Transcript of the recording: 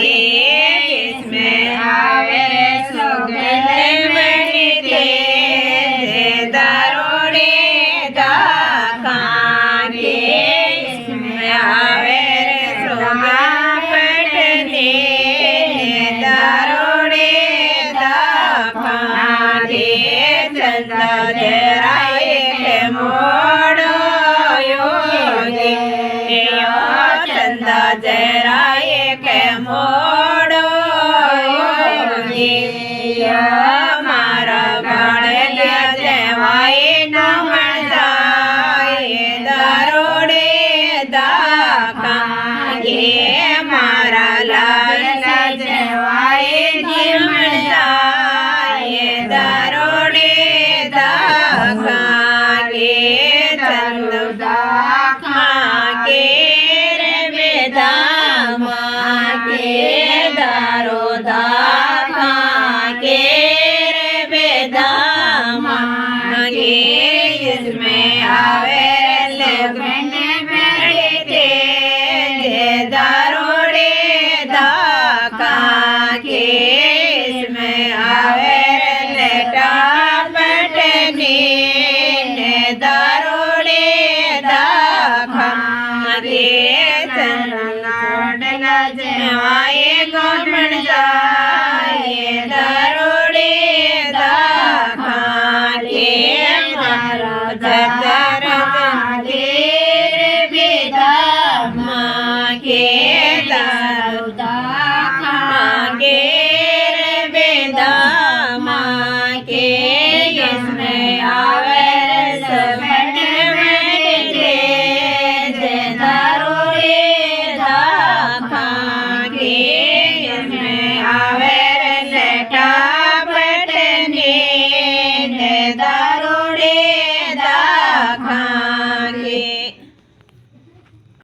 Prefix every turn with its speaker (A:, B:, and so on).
A: के इसमें आवे सुगंध बनते दारोड़े दाखा के इसमें आवे सुगंध बनते दारोड़े दाखा के चंदा जराए के मोड़ो योगी चंदा जराए के मोड़ो योगी मारा गणल्या जवाए नमन जाए दारोड़े दाखा गे मारा लाल जवाए नमन जाए दारोड़े दाखा गे चंदू दाखा के दारो दाखा के रे बेदामा गे इसमें आवे लगन बैठते दारोड़े दाखा के इसमें आवे लेटा पटने दारोड़े दाखा के चंदना जवाए गोमन जाए दारोड़े दाखा के मारा जतर रे बेदामा के दारो दाखा के रे बेदामा के इसमें आवे सबन बनते दारोड़े दाखा के इसमें आवे